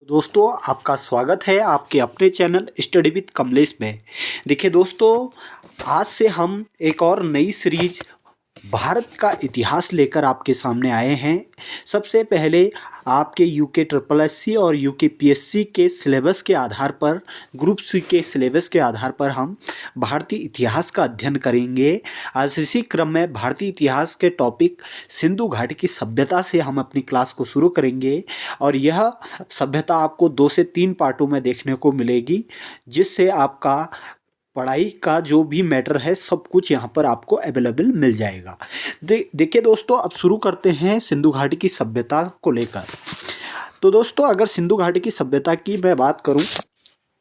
दोस्तों आपका स्वागत है आपके अपने चैनल स्टडी विद कमलेश में। देखिए दोस्तों, आज से हम एक और नई सीरीज भारत का इतिहास लेकर आपके सामने आए हैं। सबसे पहले आपके यूके ट्रिपल एससी और यूके पीएससी के सिलेबस के आधार पर, ग्रुप सी के सिलेबस के आधार पर हम भारतीय इतिहास का अध्ययन करेंगे। आज इसी क्रम में भारतीय इतिहास के टॉपिक सिंधु घाटी की सभ्यता से हम अपनी क्लास को शुरू करेंगे और यह सभ्यता आपको 2 से 3 पार्टों में देखने को मिलेगी, जिससे आपका पढ़ाई का जो भी मैटर है सब कुछ यहाँ पर आपको अवेलेबल मिल जाएगा। देखिए दोस्तों, अब शुरू करते हैं सिंधु घाटी की सभ्यता को लेकर। तो दोस्तों, अगर सिंधु घाटी की सभ्यता की मैं बात करूँ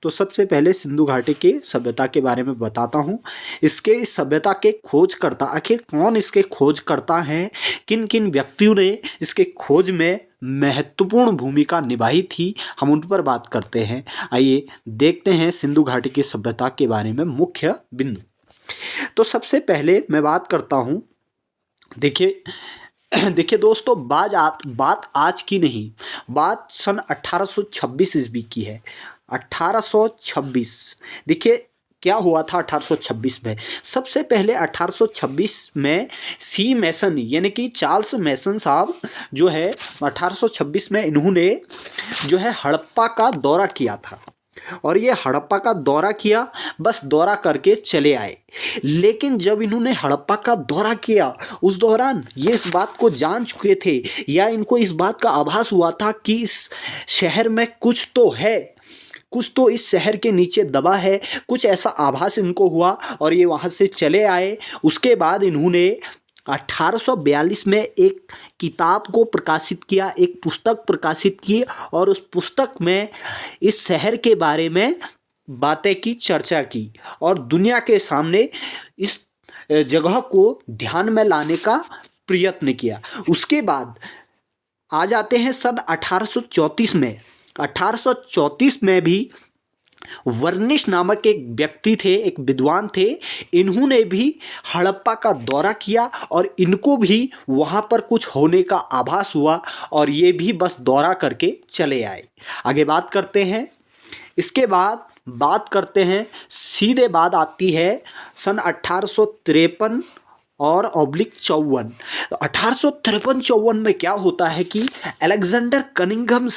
तो सबसे पहले सिंधु घाटी के सभ्यता के बारे में बताता हूँ। इस सभ्यता के खोजकर्ता, आखिर कौन इसके खोजकर्ता हैं, किन किन व्यक्तियों ने इसके खोज में महत्वपूर्ण भूमिका निभाई थी, हम उन पर बात करते हैं। आइए देखते हैं सिंधु घाटी की सभ्यता के बारे में मुख्य बिंदु। तो सबसे पहले मैं बात करता हूँ। देखिए देखिए दोस्तों, बात आज की नहीं, बात सन 1826 ईस्वी की है। 1826। देखिए क्या हुआ था 1826 में। सबसे पहले 1826 में सी मैसन यानी कि चार्ल्स मैसन साहब जो है 1826 में इन्होंने जो है हड़प्पा का दौरा किया था। और ये हड़प्पा का दौरा किया, बस दौरा करके चले आए। लेकिन जब इन्होंने हड़प्पा का दौरा किया उस दौरान ये इस बात को जान चुके थे, या इनको इस बात का आभास हुआ था कि इस शहर में कुछ तो है, कुछ तो इस शहर के नीचे दबा है, कुछ ऐसा आभास इनको हुआ और ये वहाँ से चले आए। उसके बाद इन्होंने 1842 में एक किताब को प्रकाशित किया, एक पुस्तक प्रकाशित की और उस पुस्तक में इस शहर के बारे में बातें की, चर्चा की और दुनिया के सामने इस जगह को ध्यान में लाने का प्रयत्न किया। उसके बाद आ जाते हैं सन 1834 में। 1834 में भी वर्निश नामक एक व्यक्ति थे, एक विद्वान थे, इन्होंने भी हड़प्पा का दौरा किया और इनको भी वहाँ पर कुछ होने का आभास हुआ और ये भी बस दौरा करके चले आए। आगे बात करते हैं। इसके बाद बात करते हैं, सीधे बात आती है सन 1853 और /54। 1853-54 में क्या होता है कि अलेक्जेंडर कनिंघम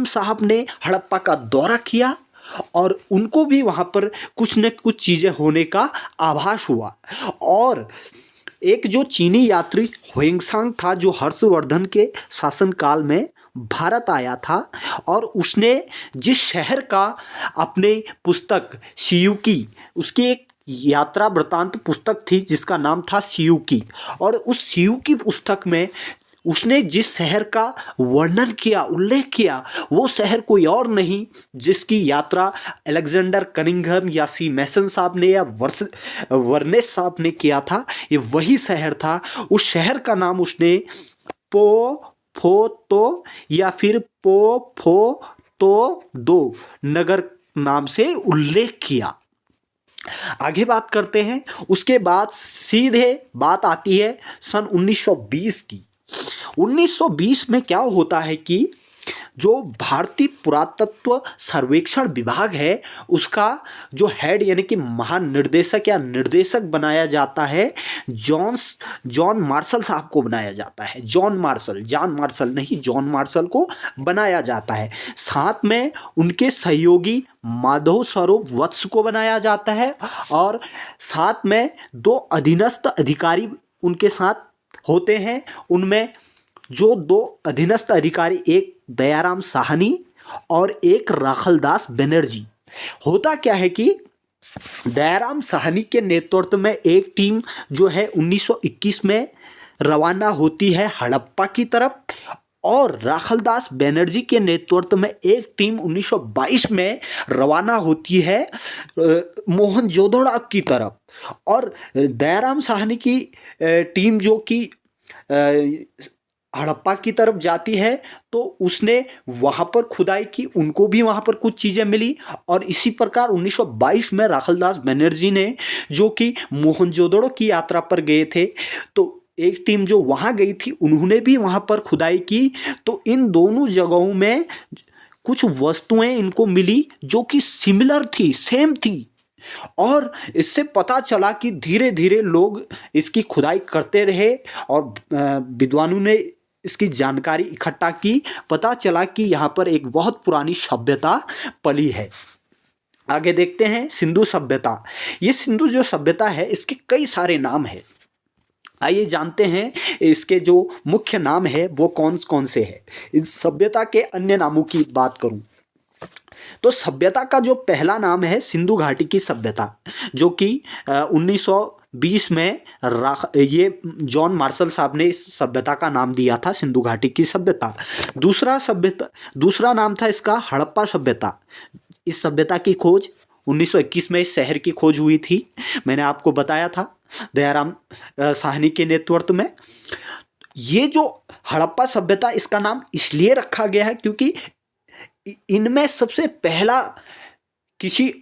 साहब ने हड़प्पा का दौरा किया और उनको भी वहाँ पर कुछ न कुछ चीज़ें होने का आभास हुआ। और एक जो चीनी यात्री ह्वेंसांग था, जो हर्षवर्धन के शासनकाल में भारत आया था, और उसने जिस शहर का अपने पुस्तक सियूकी, उसकी एक यात्रा वृतांत पुस्तक थी जिसका नाम था सियूकी, और उस सियूकी पुस्तक में उसने जिस शहर का वर्णन किया, उल्लेख किया, वो शहर कोई और नहीं जिसकी यात्रा अलेक्जेंडर कनिंघम या सी मैसन साहब ने या वर्नेस साहब ने किया था, ये वही शहर था। उस शहर का नाम उसने पो फो तो या फिर पो फो तो दो नगर नाम से उल्लेख किया। आगे बात करते हैं। उसके बाद सीधे बात आती है सन 1920 की। 1920 में क्या होता है कि जो भारतीय पुरातत्व सर्वेक्षण विभाग है उसका जो हेड यानी कि महानिर्देशक या निर्देशक बनाया जाता है, जॉन मार्शल साहब को बनाया जाता है। जॉन मार्शल को बनाया जाता है। साथ में उनके सहयोगी माधव स्वरूप वत्स को बनाया जाता है और साथ में 2 अधीनस्थ अधिकारी उनके साथ होते हैं। उनमें जो 2 अधीनस्थ अधिकारी, एक दयाराम साहनी और एक राखलदास बनर्जी। होता क्या है कि दयाराम साहनी के नेतृत्व में एक टीम जो है 1921 में रवाना होती है हड़प्पा की तरफ, और राखलदास बनर्जी के नेतृत्व में एक टीम 1922 में रवाना होती है मोहनजोदड़ो की तरफ। और दयाराम साहनी की टीम जो कि हड़प्पा की तरफ जाती है तो उसने वहाँ पर खुदाई की, उनको भी वहाँ पर कुछ चीज़ें मिली। और इसी प्रकार 1922 में राखलदास बनर्जी ने, जो कि मोहनजोदड़ो की यात्रा पर गए थे, तो एक टीम जो वहाँ गई थी उन्होंने भी वहाँ पर खुदाई की, तो इन दोनों जगहों में कुछ वस्तुएं इनको मिली जो कि सिमिलर थी, सेम थी। और इससे पता चला कि धीरे धीरे लोग इसकी खुदाई करते रहे और विद्वानों ने इसकी जानकारी इकट्ठा की। पता चला कि यहाँ पर एक बहुत पुरानी सभ्यता पली है। आगे देखते हैं सिंधु सभ्यता। ये सिंधु जो सभ्यता है इसके कई सारे नाम हैं। आइए जानते हैं इसके जो मुख्य नाम है वो कौन कौन से हैं। इस सभ्यता के अन्य नामों की बात करूं तो सभ्यता का जो पहला नाम है सिंधु घाटी की सभ्यता, जो कि 1920 में ये जॉन मार्शल साहब ने इस सभ्यता का नाम दिया था, सिंधु घाटी की सभ्यता। दूसरा नाम था इसका हड़प्पा सभ्यता। इस सभ्यता की खोज 1921 में इस शहर की खोज हुई थी। मैंने आपको बताया था दयाराम साहनी के नेतृत्व में। ये जो हड़प्पा सभ्यता, इसका नाम इसलिए रखा गया है क्योंकि इनमें सबसे पहला किसी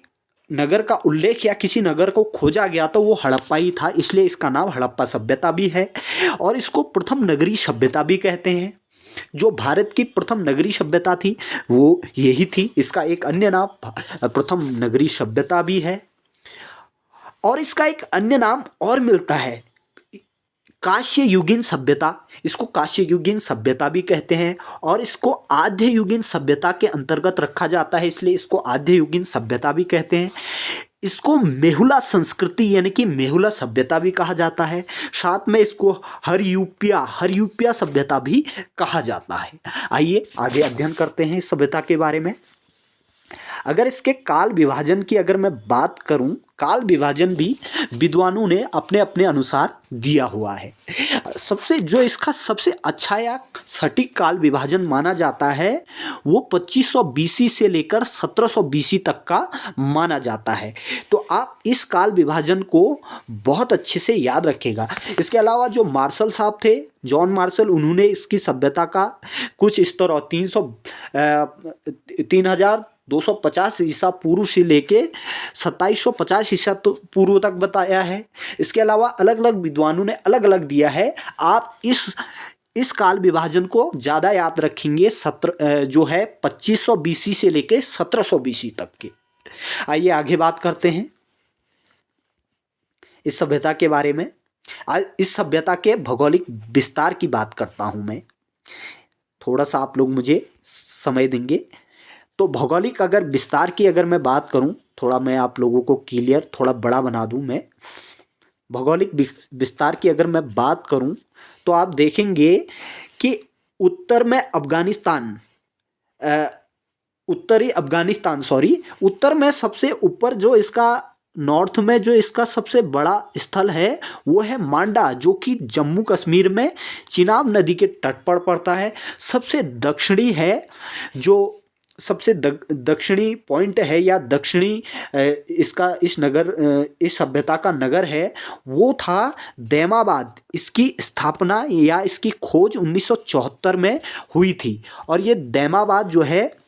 नगर का उल्लेख या किसी नगर को खोजा गया तो वो हड़प्पा ही था, इसलिए इसका नाम हड़प्पा सभ्यता भी है। और इसको प्रथम नगरीय सभ्यता भी कहते हैं। जो भारत की प्रथम नगरीय सभ्यता थी वो यही थी। इसका एक अन्य नाम प्रथम नगरीय सभ्यता भी है। और इसका एक अन्य नाम और मिलता है, कांस्य युगीन सभ्यता। इसको कांस्य युगीन सभ्यता भी कहते हैं और इसको आद्य युगीन सभ्यता के अंतर्गत रखा जाता है, इसलिए इसको आद्य युगीन सभ्यता भी कहते हैं। इसको मेहुला संस्कृति यानी कि मेहुला सभ्यता भी कहा जाता है। साथ में इसको हरयूपिया सभ्यता भी कहा जाता है। आइए आगे अध्ययन करते हैं इस सभ्यता के बारे में। अगर इसके काल विभाजन की अगर मैं बात करूं, काल विभाजन भी विद्वानों ने अपने अपने अनुसार दिया हुआ है। जो इसका सबसे अच्छा या सटीक काल विभाजन माना जाता है वो 2500 बीसी से लेकर 1700 बीसी तक का माना जाता है। तो आप इस काल विभाजन को बहुत अच्छे से याद रखिएगा। इसके अलावा जो मार्शल साहब थे, जॉन मार्शल, उन्होंने इसकी सभ्यता का कुछ स्तर और 3250 ईसा पूर्व से लेके 2750 ईसा पूर्व तक बताया है। इसके अलावा अलग अलग विद्वानों ने अलग अलग दिया है। आप इस काल विभाजन को ज़्यादा याद रखेंगे, जो है 2500 बीसी से लेके 1700 बीसी तक के। आइए आगे बात करते हैं इस सभ्यता के बारे में। आज इस सभ्यता के भौगोलिक विस्तार की बात करता हूं मैं। थोड़ा सा आप लोग मुझे समय देंगे तो भौगोलिक अगर विस्तार की अगर मैं बात करूं, थोड़ा मैं आप लोगों को क्लियर थोड़ा बड़ा बना दूं मैं। भौगोलिक विस्तार की अगर मैं बात करूं तो आप देखेंगे कि उत्तर में उत्तर में सबसे ऊपर जो इसका नॉर्थ में जो इसका सबसे बड़ा स्थल है वो है मांडा, जो कि जम्मू कश्मीर में चिनाब नदी के तट पर पड़ता है। सबसे दक्षिणी है, जो सबसे दक्षिणी पॉइंट है या दक्षिणी इस सभ्यता का नगर है वो था दैमाबाद। इसकी स्थापना या इसकी खोज 1974 में हुई थी और ये दैमाबाद जो है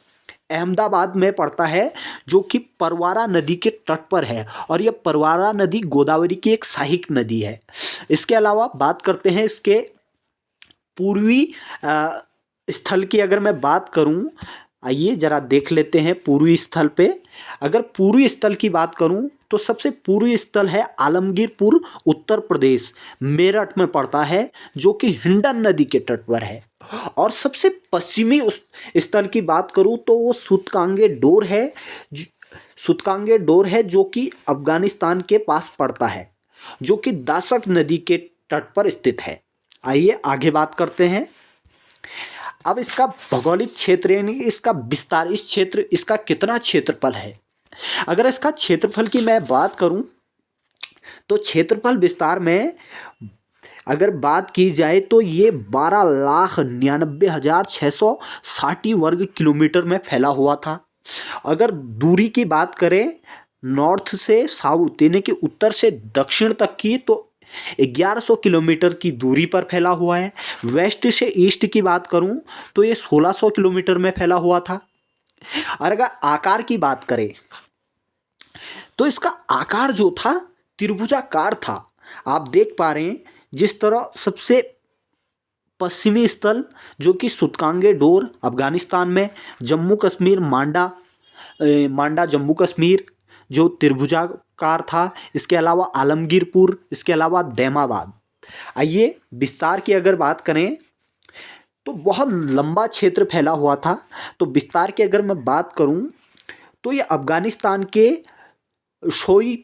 अहमदाबाद में पड़ता है, जो कि परवारा नदी के तट पर है। और यह परवारा नदी गोदावरी की एक सहायक नदी है। इसके अलावा बात करते हैं इसके पूर्वी स्थल की अगर मैं बात करूं, आइए जरा देख लेते हैं पूर्वी स्थल पे। अगर पूर्वी स्थल की बात करूं तो सबसे पूर्वी स्थल है आलमगीरपुर, उत्तर प्रदेश, मेरठ में पड़ता है, जो कि हिंडन नदी के तट पर है। और सबसे पश्चिमी स्थल की बात करूं तो वो सुतकांगे डोर है, जो कि अफगानिस्तान के पास पड़ता है, जो कि दासक नदी के तट पर स्थित है। आइए आगे बात करते हैं। अब इसका भौगोलिक क्षेत्र यानी इसका विस्तार, इसका कितना क्षेत्रफल है। अगर इसका क्षेत्रफल की मैं बात करूं तो क्षेत्रफल विस्तार में अगर बात की जाए तो ये 12,99,660 वर्ग किलोमीटर में फैला हुआ था। अगर दूरी की बात करें नॉर्थ से साउथ यानी कि उत्तर से दक्षिण तक की, तो 1100 किलोमीटर की दूरी पर फैला हुआ है। वेस्ट से ईस्ट की बात करूं तो ये 1600 किलोमीटर में फैला हुआ था। और अगर आकार की बात करें तो इसका आकार जो था त्रिभुजाकार था। आप देख पा रहे हैं जिस तरह सबसे पश्चिमी स्थल जो कि सुतकांगे डोर अफगानिस्तान में, जम्मू कश्मीर मांडा जम्मू कश्मीर जो त्रिभुजाकार था, इसके अलावा आलमगीरपुर, इसके अलावा दैमाबाद। आइए विस्तार की अगर बात करें तो बहुत लंबा क्षेत्र फैला हुआ था। तो विस्तार की अगर मैं बात करूं तो ये अफगानिस्तान के शोई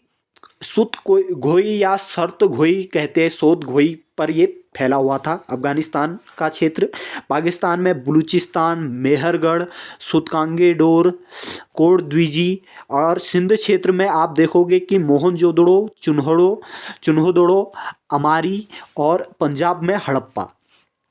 सुत घोई या शर्त घोई कहते हैं, सोत घोई पर ये फैला हुआ था अफगानिस्तान का क्षेत्र। पाकिस्तान में बलूचिस्तान, मेहरगढ़, सुतकांगे डोर, कोटद्वीजी और सिंध क्षेत्र में आप देखोगे कि मोहनजोदड़ो, चुन्होदड़ो, अमारी और पंजाब में हड़प्पा,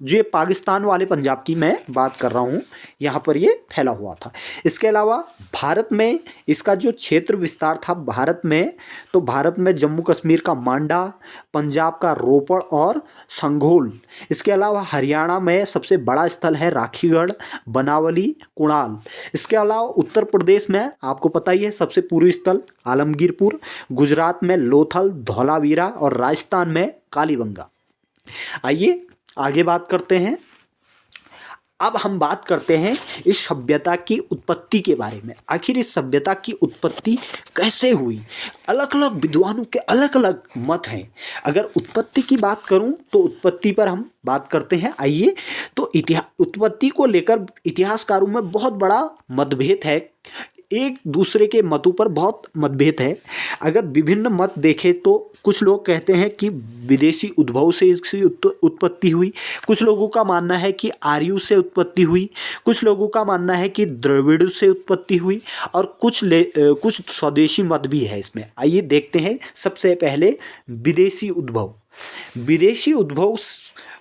जो ये पाकिस्तान वाले पंजाब की मैं बात कर रहा हूँ, यहाँ पर ये फैला हुआ था। इसके अलावा भारत में इसका जो क्षेत्र विस्तार था भारत में, तो भारत में जम्मू कश्मीर का मांडा, पंजाब का रोपड़ और संघोल, इसके अलावा हरियाणा में सबसे बड़ा स्थल है राखीगढ़, बनावली, कुणाल। इसके अलावा उत्तर प्रदेश में आपको पता ही है सबसे पूर्वी स्थल आलमगीरपुर, गुजरात में लोथल, धौलावीरा और राजस्थान में कालीबंगा। आइए आगे बात करते हैं। अब हम बात करते हैं इस सभ्यता की उत्पत्ति के बारे में। आखिर इस सभ्यता की उत्पत्ति कैसे हुई? अलग अलग विद्वानों के अलग अलग मत हैं। अगर उत्पत्ति की बात करूं तो उत्पत्ति पर हम बात करते हैं। आइए, तो उत्पत्ति को लेकर इतिहासकारों में बहुत बड़ा मतभेद है, एक दूसरे के मतों पर बहुत मतभेद है। अगर विभिन्न मत देखें तो कुछ लोग कहते हैं कि विदेशी उद्भव से इसकी उत्पत्ति हुई, कुछ लोगों का मानना है कि आर्यों से उत्पत्ति हुई, कुछ लोगों का मानना है कि द्रविड़ से उत्पत्ति हुई, और कुछ स्वदेशी मत भी है इसमें। आइए देखते हैं। सबसे पहले विदेशी उद्भव। विदेशी उद्भव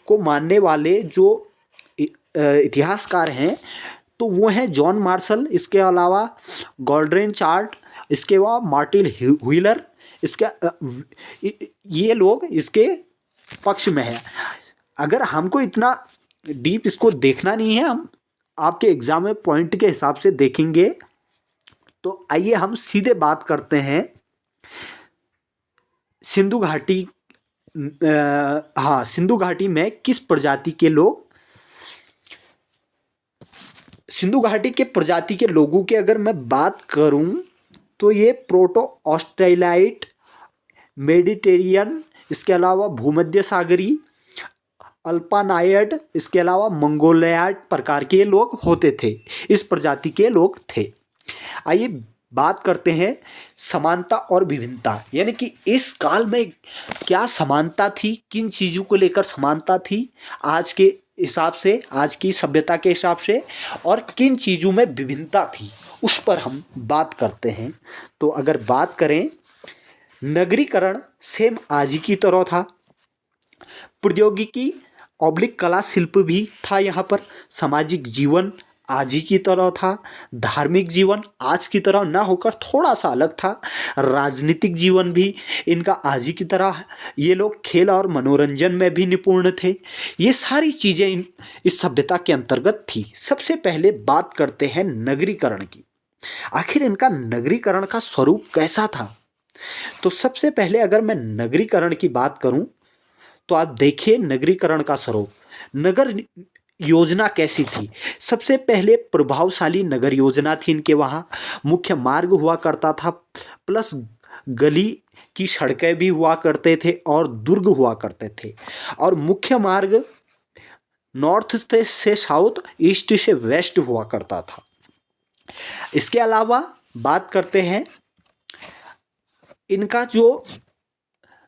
को मानने वाले जो इतिहासकार हैं तो वो हैं जॉन मार्शल, इसके अलावा गॉल्ड्रेन चार्ट, इसके बाद मार्टिन व्हीलर, ये लोग इसके पक्ष में हैं। अगर हमको इतना डीप इसको देखना नहीं है, हम आपके एग्जाम में पॉइंट के हिसाब से देखेंगे। तो आइए हम सीधे बात करते हैं सिंधु घाटी। सिंधु घाटी में किस प्रजाति के लोग, सिंधु घाटी के प्रजाति के लोगों की अगर मैं बात करूं तो ये प्रोटो ऑस्ट्रेलाइट, मेडिटेरियन, इसके अलावा भूमध्य सागरी, अल्पानायड, इसके अलावा मंगोलियाड प्रकार के लोग होते थे, इस प्रजाति के लोग थे। आइए बात करते हैं समानता और विभिन्नता, यानी कि इस काल में क्या समानता थी, किन चीज़ों को लेकर समानता थी आज के हिसाब से, आज की सभ्यता के हिसाब से, और किन चीज़ों में विभिन्नता थी, उस पर हम बात करते हैं। तो अगर बात करें, नगरीकरण सेम आज ही की तरह था, प्रौद्योगिकी ऑब्लिक कला शिल्प भी था यहाँ पर, सामाजिक जीवन आज ही की तरह था, धार्मिक जीवन आज की तरह ना होकर थोड़ा सा अलग था, राजनीतिक जीवन भी इनका आज ही की तरह, ये लोग खेल और मनोरंजन में भी निपुण थे। ये सारी चीज़ें इस सभ्यता के अंतर्गत थी। सबसे पहले बात करते हैं नगरीकरण की। आखिर इनका नगरीकरण का स्वरूप कैसा था? तो सबसे पहले अगर मैं नगरीकरण की बात करूं तो आप देखिए नगरीकरण का स्वरूप। नगर योजना कैसी थी? सबसे पहले प्रभावशाली नगर योजना थी इनके वहाँ। मुख्य मार्ग हुआ करता था, प्लस गली की सड़कें भी हुआ करते थे और दुर्ग हुआ करते थे। और मुख्य मार्ग नॉर्थ से साउथ, ईस्ट से वेस्ट हुआ करता था। इसके अलावा बात करते हैं इनका जो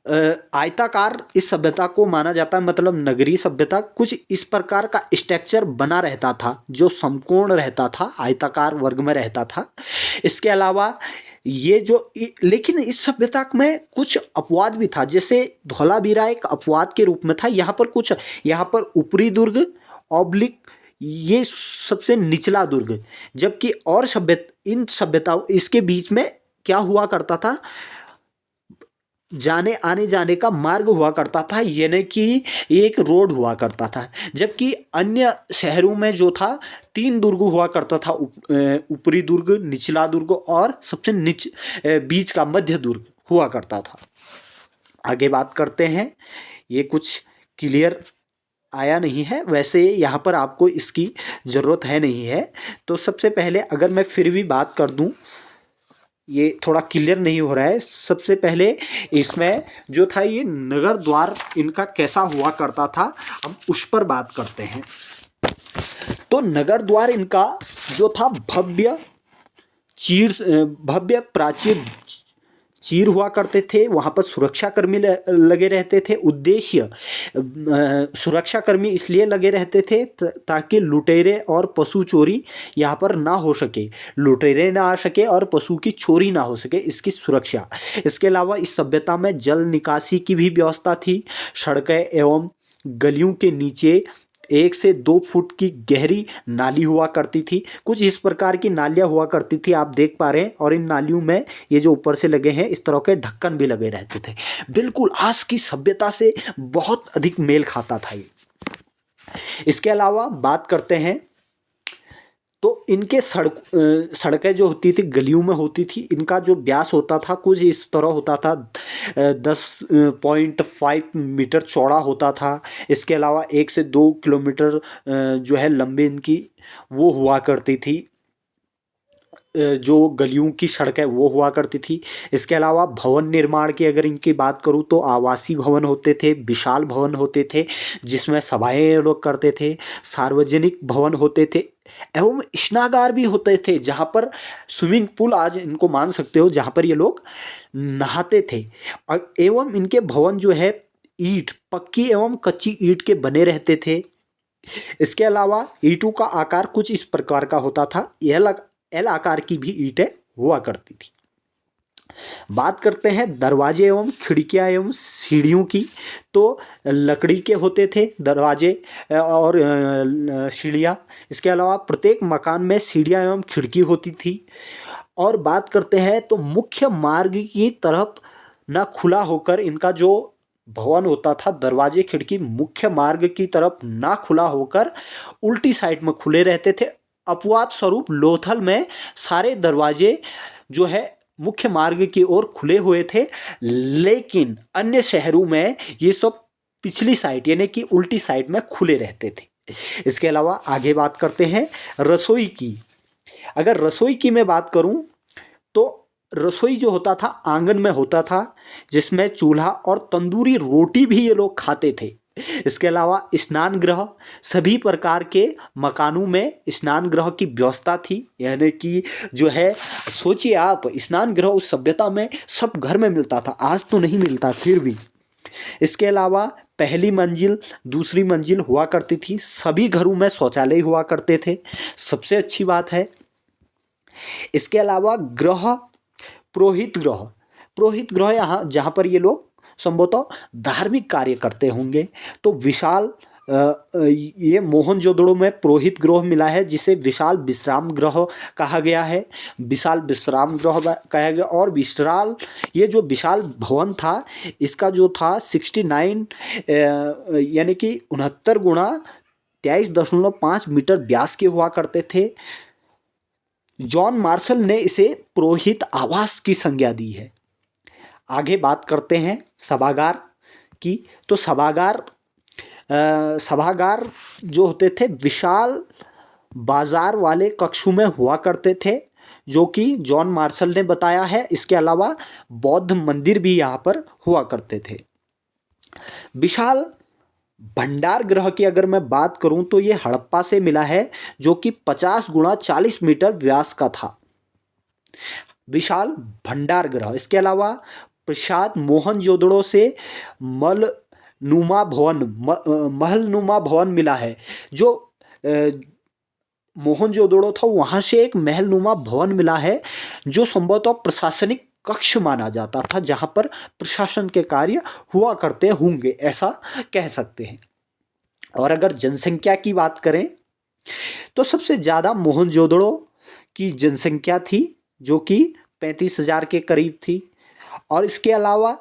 आयताकार इस सभ्यता को माना जाता है, मतलब नगरीय सभ्यता कुछ इस प्रकार का स्ट्रक्चर बना रहता था जो समकोण रहता था, आयताकार वर्ग में रहता था। इसके अलावा ये जो लेकिन इस सभ्यता में कुछ अपवाद भी था, जैसे धौलावीरा एक अपवाद के रूप में था। यहाँ पर ऊपरी दुर्ग ऑब्लिक, ये सबसे निचला दुर्ग, जबकि और इन सभ्यताओं इसके बीच में क्या हुआ करता था, जाने आने जाने का मार्ग हुआ करता था, यानी कि एक रोड हुआ करता था। जबकि अन्य शहरों में जो था 3 दुर्ग हुआ करता था, ऊपरी दुर्ग, निचला दुर्ग और सबसे बीच का मध्य दुर्ग हुआ करता था। आगे बात करते हैं, ये कुछ क्लियर आया नहीं है। वैसे यहाँ पर आपको इसकी ज़रूरत है नहीं है। तो सबसे पहले अगर मैं फिर भी बात कर दूँ, ये थोड़ा क्लियर नहीं हो रहा है। सबसे पहले इसमें जो था ये नगर द्वार इनका कैसा हुआ करता था, हम उस पर बात करते हैं। तो नगर द्वार इनका जो था भव्य प्राचीर चीर हुआ करते थे। वहाँ पर सुरक्षाकर्मी लगे रहते थे। उद्देश्य सुरक्षाकर्मी इसलिए लगे रहते थे ताकि लुटेरे और पशु चोरी यहाँ पर ना हो सके, लुटेरे ना आ सके और पशु की चोरी ना हो सके, इसकी सुरक्षा। इसके अलावा इस सभ्यता में जल निकासी की भी व्यवस्था थी। सड़कें एवं गलियों के नीचे 1 से 2 फुट की गहरी नाली हुआ करती थी। कुछ इस प्रकार की नालियाँ हुआ करती थी, आप देख पा रहे हैं। और इन नालियों में ये जो ऊपर से लगे हैं इस तरह के ढक्कन भी लगे रहते थे। बिल्कुल आज की सभ्यता से बहुत अधिक मेल खाता था ये। इसके अलावा बात करते हैं तो इनके सड़कें जो होती थी गलियों में होती थी। इनका जो व्यास होता था कुछ इस तरह होता था, 10.5 मीटर चौड़ा होता था। इसके अलावा 1 से 2 किलोमीटर जो है लंबी इनकी वो हुआ करती थी, जो गलियों की सड़कें वो हुआ करती थी। इसके अलावा भवन निर्माण की अगर इनकी बात करूँ तो आवासीय भवन होते थे, विशाल भवन होते थे जिसमें सभाएं लोग करते थे, सार्वजनिक भवन होते थे एवं स्नागार भी होते थे जहाँ पर स्विमिंग पूल आज इनको मान सकते हो, जहाँ पर ये लोग नहाते थे। और एवं इनके भवन जो है ईंट, पक्की एवं कच्ची ईंट के बने रहते थे। इसके अलावा ईंटों का आकार कुछ इस प्रकार का होता था, एल आकार की भी ईंटें हुआ करती थी। बात करते हैं दरवाजे एवं खिड़कियां एवं सीढ़ियों की। तो लकड़ी के होते थे दरवाजे और सीढ़ियाँ। इसके अलावा प्रत्येक मकान में सीढ़ियाँ एवं खिड़की होती थी। और बात करते हैं तो मुख्य मार्ग की तरफ न खुला होकर इनका जो भवन होता था, दरवाजे खिड़की मुख्य मार्ग की तरफ ना खुला होकर उल्टी साइड में खुले रहते थे। अपवाद स्वरूप लोथल में सारे दरवाजे जो है मुख्य मार्ग की ओर खुले हुए थे, लेकिन अन्य शहरों में ये सब पिछली साइड यानी कि उल्टी साइड में खुले रहते थे। इसके अलावा आगे बात करते हैं रसोई की। अगर रसोई की मैं बात करूं तो रसोई जो होता था आंगन में होता था, जिसमें चूल्हा और तंदूरी रोटी भी ये लोग खाते थे। इसके अलावा स्नान गृह, सभी प्रकार के मकानों में स्नान गृह की व्यवस्था थी। यानी कि जो है सोचिए आप, स्नान गृह उस सभ्यता में सब घर में मिलता था, आज तो नहीं मिलता फिर भी। इसके अलावा पहली मंजिल दूसरी मंजिल हुआ करती थी, सभी घरों में शौचालय हुआ करते थे, सबसे अच्छी बात है। इसके अलावा ग्रह पुरोहित ग्रह यहाँ जहाँ पर ये लोग संभवतः धार्मिक कार्य करते होंगे। तो विशाल ये मोहनजोदड़ो में पुरोहित गृह मिला है जिसे विशाल विश्राम गृह कहा गया है, विशाल विश्राम गृह कहा गया। और विशाल ये जो विशाल भवन था इसका जो था 69 यानी कि 69 गुणा 23.5 मीटर व्यास के हुआ करते थे। जॉन मार्शल ने इसे पुरोहित आवास की संज्ञा दी है। आगे बात करते हैं सभागार की। तो सभागार जो होते थे विशाल बाजार वाले कक्षों में हुआ करते थे, जो कि जॉन मार्शल ने बताया है। इसके अलावा बौद्ध मंदिर भी यहाँ पर हुआ करते थे। विशाल भंडार गृह की अगर मैं बात करूं तो ये हड़प्पा से मिला है, जो कि 50 गुणा 40 मीटर व्यास का था, विशाल भंडार गृह। इसके अलावा प्रसाद मोहनजोदड़ो से महलनुमा भवन मिला है। जो मोहनजोदड़ो था वहाँ से एक महलनुमा भवन मिला है, जो संभवतः प्रशासनिक कक्ष माना जाता था, जहाँ पर प्रशासन के कार्य हुआ करते होंगे, ऐसा कह सकते हैं। और अगर जनसंख्या की बात करें तो सबसे ज़्यादा मोहनजोदड़ो की जनसंख्या थी, जो कि 35,000 के करीब थी। और इसके अलावा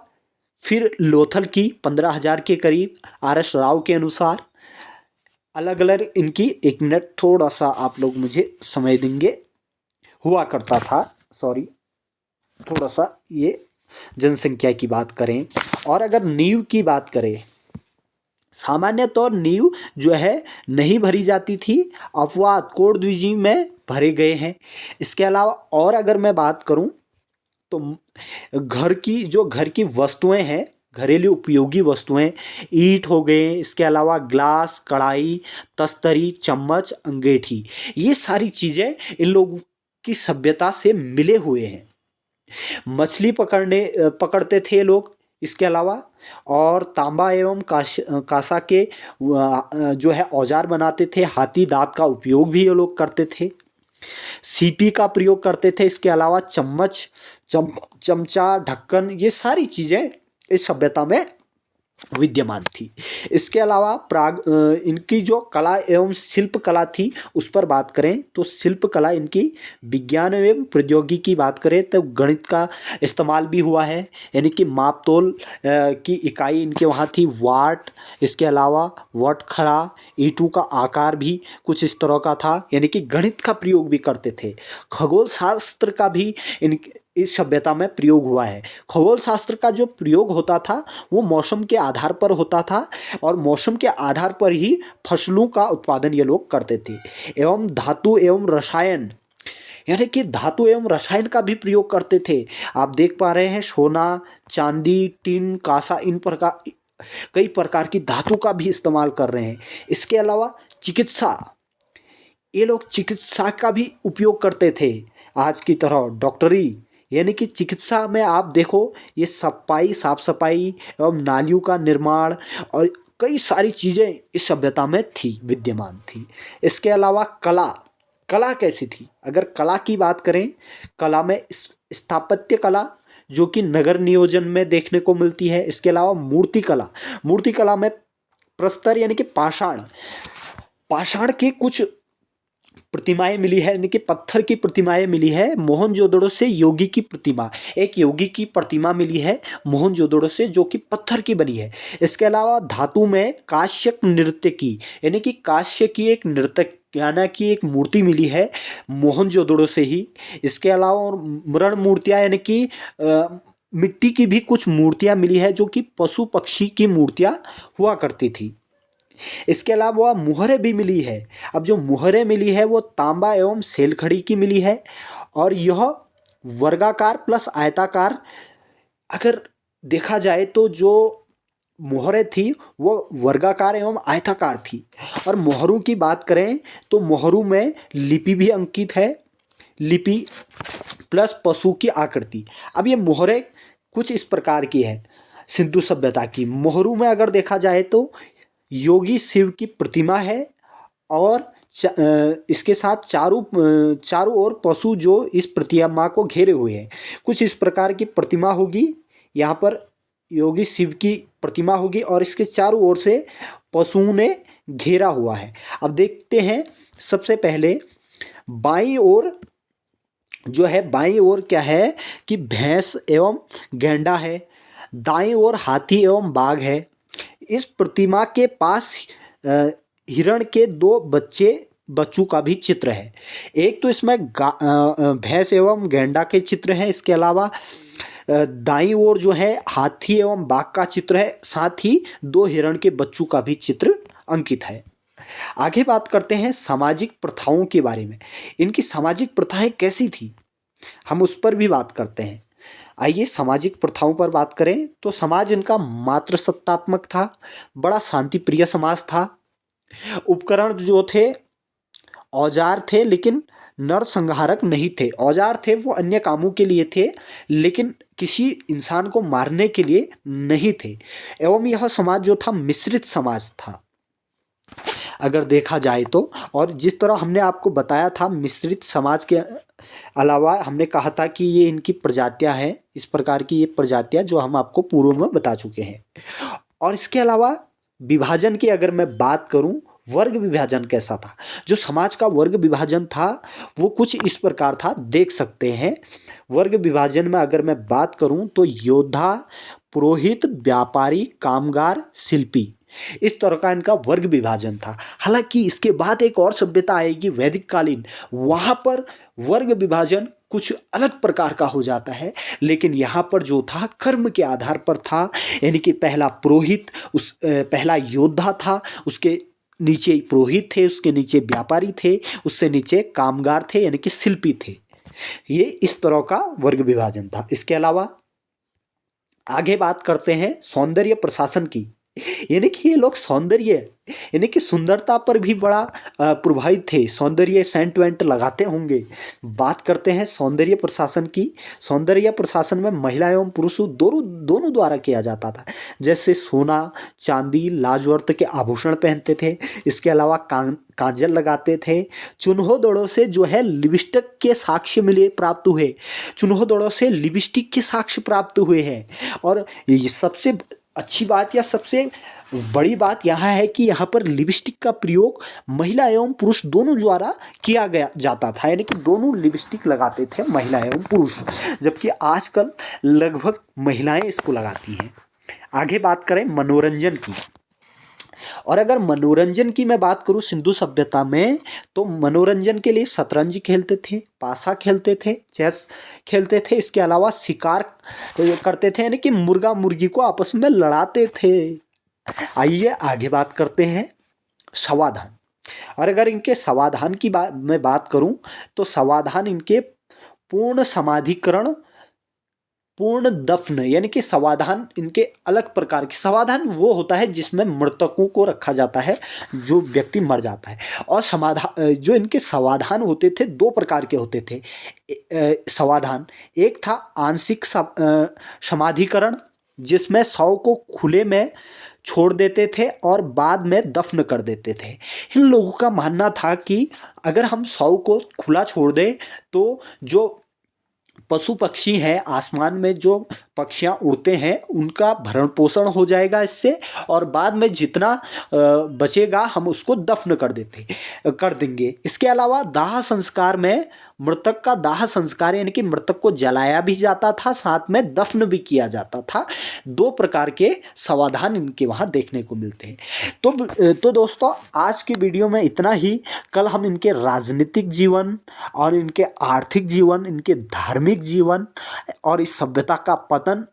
फिर लोथल की 15,000 के करीब RS राव के अनुसार। अलग अलग इनकी, 1 मिनट थोड़ा सा आप लोग मुझे समय देंगे, हुआ करता था, सॉरी, थोड़ा सा ये जनसंख्या की बात करें। और अगर नींव की बात करें सामान्य तौर नींव जो है नहीं भरी जाती थी, अपवाद कोडद्विजीय में भरे गए हैं। इसके अलावा और अगर मैं बात करूं तो घर की वस्तुएं हैं, घरेलू उपयोगी वस्तुएं, ईंट हो गए, इसके अलावा ग्लास, कढ़ाई, तस्तरी, चम्मच, अंगीठी, ये सारी चीज़ें इन लोगों की सभ्यता से मिले हुए हैं। मछली पकड़ते थे लोग इसके अलावा, और तांबा एवं कांसा के जो है औजार बनाते थे। हाथी दांत का उपयोग भी ये लोग करते थे। सीपी का प्रयोग करते थे। इसके अलावा चम्मच, चमचा, ढक्कन, ये सारी चीज़ें इस सभ्यता में विद्यमान थी। इसके अलावा इनकी जो कला एवं शिल्प कला थी उस पर बात करें तो शिल्प कला इनकी, विज्ञान एवं प्रौद्योगिकी की बात करें तो गणित का इस्तेमाल भी हुआ है, यानी कि माप तोल की इकाई इनके वहाँ थी वाट। इसके अलावा वटखरा, ईंटों का आकार भी कुछ इस तरह का था, यानी कि गणित का प्रयोग भी करते थे। खगोल शास्त्र का भी इस सभ्यता में प्रयोग हुआ है। खगोल शास्त्र का जो प्रयोग होता था वो मौसम के आधार पर होता था, और मौसम के आधार पर ही फसलों का उत्पादन ये लोग करते थे। एवं धातु एवं रसायन, यानी कि धातु एवं रसायन का भी प्रयोग करते थे। आप देख पा रहे हैं सोना, चांदी, टिन, कांसा, इन प्रकार कई प्रकार की धातु का भी इस्तेमाल कर रहे हैं। इसके अलावा चिकित्सा, ये लोग चिकित्सा का भी उपयोग करते थे। आज की तरह डॉक्टरी, यानी कि चिकित्सा में आप देखो ये साफ सफाई एवं नालियों का निर्माण और कई सारी चीज़ें इस सभ्यता में थी, विद्यमान थी। इसके अलावा कला, कला कैसी थी? अगर कला की बात करें, कला में स्थापत्य कला जो कि नगर नियोजन में देखने को मिलती है। इसके अलावा मूर्ति कला, मूर्ति कला में प्रस्तर यानी कि पाषाण, पाषाण के कुछ प्रतिमाएं मिली है, यानी कि पत्थर की प्रतिमाएं मिली है। मोहनजोदड़ो से योगी की प्रतिमा, एक योगी की प्रतिमा मिली है मोहनजोदड़ो से, जो कि पत्थर की बनी है। इसके अलावा धातु में काश्यप नृत्य की, यानी कि काश्य की एक नृत्यज्ञाना की एक मूर्ति मिली है मोहनजोदड़ो से ही। इसके अलावा और मृण मूर्तियाँ, यानी कि मिट्टी की भी कुछ मूर्तियाँ मिली है जो कि पशु पक्षी की मूर्तियाँ हुआ करती थी। इसके अलावा मुहरें भी मिली है। अब जो मुहरें मिली है वो तांबा एवं सेलखड़ी की मिली है, और यह वर्गाकार प्लस आयताकार, अगर देखा जाए तो जो मोहरें थी वो वर्गाकार एवं आयताकार थी। और मोहरों की बात करें तो मोहरों में लिपि भी अंकित है, लिपि प्लस पशु की आकृति। अब ये मोहरें कुछ इस प्रकार की है सिंधु सभ्यता की। मोहरों में अगर देखा जाए तो योगी शिव की प्रतिमा है, और इसके साथ चारों ओर पशु जो इस प्रतिमा को घेरे हुए हैं। कुछ इस प्रकार की प्रतिमा होगी, यहाँ पर योगी शिव की प्रतिमा होगी और इसके चारों ओर से पशुओं ने घेरा हुआ है। अब देखते हैं, सबसे पहले बाईं ओर जो है, बाईं ओर क्या है कि भैंस एवं गैंडा है, दाईं ओर हाथी एवं बाघ है। इस प्रतिमा के पास हिरण के दो बच्चों का भी चित्र है। एक तो इसमें भैंस एवं गैंडा के चित्र हैं, इसके अलावा दाईं ओर जो है हाथी एवं बाघ का चित्र है, साथ ही दो हिरण के बच्चों का भी चित्र अंकित है। आगे बात करते हैं सामाजिक प्रथाओं के बारे में। इनकी सामाजिक प्रथाएं कैसी थी, हम उस पर भी बात करते हैं। आइए सामाजिक प्रथाओं पर बात करें तो समाज इनका मातृसत्तात्मक था, बड़ा शांति प्रिय समाज था। उपकरण जो थे औजार थे, लेकिन नरसंहारक नहीं थे। औजार थे वो अन्य कामों के लिए थे, लेकिन किसी इंसान को मारने के लिए नहीं थे। एवं यह समाज जो था मिश्रित समाज था अगर देखा जाए तो। और जिस तरह हमने आपको बताया था, मिश्रित समाज के अलावा हमने कहा था कि ये इनकी प्रजातियां हैं, इस प्रकार की ये प्रजातियां जो हम आपको पूर्व में बता चुके हैं। और इसके अलावा विभाजन की अगर मैं बात करूं, वर्ग विभाजन कैसा था, जो समाज का वर्ग विभाजन था वो कुछ इस प्रकार था, देख सकते हैं। वर्ग विभाजन में अगर मैं बात करूं तो योद्धा, पुरोहित, व्यापारी, कामगार, शिल्पी, इस तरह का इनका वर्ग विभाजन था। हालांकि इसके बाद एक और सभ्यता आएगी वैदिक कालीन, वहाँ पर वर्ग विभाजन कुछ अलग प्रकार का हो जाता है, लेकिन यहाँ पर जो था कर्म के आधार पर था। यानी कि पहला पुरोहित, पहला योद्धा था, उसके नीचे पुरोहित थे, उसके नीचे व्यापारी थे, उससे नीचे कामगार थे यानी कि शिल्पी थे। ये इस तरह का वर्ग विभाजन था। इसके अलावा आगे बात करते हैं सौंदर्य प्रशासन की। यानी कि ये लोग सौंदर्य यानी कि सुंदरता पर भी बड़ा प्रभावित थे, सौंदर्य सेंट वेंट लगाते होंगे। बात करते हैं सौंदर्य प्रशासन की। सौंदर्य प्रशासन में महिला एवं पुरुष दोनों दोनों द्वारा किया जाता था। जैसे सोना चांदी लाजवर्त के आभूषण पहनते थे, इसके अलावा काजल लगाते थे। चुन्होदड़ों से जो है लिपस्टिक के साक्ष्य मिले प्राप्त हुए, चुन्होदड़ों से लिपस्टिक के साक्ष्य प्राप्त हुए हैं। और ये सबसे अच्छी बात या सबसे बड़ी बात यहाँ है कि यहाँ पर लिपस्टिक का प्रयोग महिला एवं पुरुष दोनों द्वारा किया गया जाता था, यानी कि दोनों लिपस्टिक लगाते थे महिला एवं पुरुष, जबकि आजकल लगभग महिलाएं इसको लगाती हैं। आगे बात करें मनोरंजन की, और अगर मनोरंजन की मैं बात करूं सिंधु सभ्यता में, तो मनोरंजन के लिए शतरंज खेलते थे, पासा खेलते थे, चेस खेलते थे, इसके अलावा शिकार करते थे, यानी कि मुर्गा मुर्गी को आपस में लड़ाते थे। आइए आगे बात करते हैं समाधान। और अगर इनके समाधान की मैं बात करूं, तो समाधान इनके पूर्ण समाधिकरण, पूर्ण दफन, यानी कि समाधान इनके अलग प्रकार के। समाधान वो होता है जिसमें मृतकों को रखा जाता है, जो व्यक्ति मर जाता है। और समाधान जो इनके समाधान होते थे दो प्रकार के होते थे। समाधान एक था आंशिक समाधिकरण, जिसमें शव को खुले में छोड़ देते थे और बाद में दफन कर देते थे। इन लोगों का मानना था कि अगर हम शव को खुला छोड़ दें तो जो पशु पक्षी हैं, आसमान में जो पक्षियाँ उड़ते हैं, उनका भरण पोषण हो जाएगा इससे, और बाद में जितना बचेगा हम उसको दफन कर देंगे। इसके अलावा दाह संस्कार में मृतक का दाह संस्कार यानी कि मृतक को जलाया भी जाता था, साथ में दफन भी किया जाता था। दो प्रकार के समाधान इनके वहाँ देखने को मिलते हैं। तो दोस्तों आज की वीडियो में इतना ही। कल हम इनके राजनीतिक जीवन और इनके आर्थिक जीवन, इनके धार्मिक जीवन और इस सभ्यता का पतन,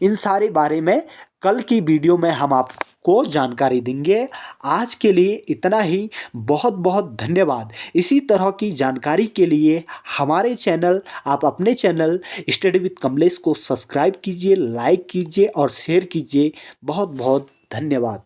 इन सारे बारे में कल की वीडियो में हम आपको जानकारी देंगे। आज के लिए इतना ही। बहुत बहुत धन्यवाद। इसी तरह की जानकारी के लिए हमारे चैनल, आप अपने चैनल स्टडी विद कमलेश को सब्सक्राइब कीजिए, लाइक कीजिए और शेयर कीजिए। बहुत बहुत धन्यवाद।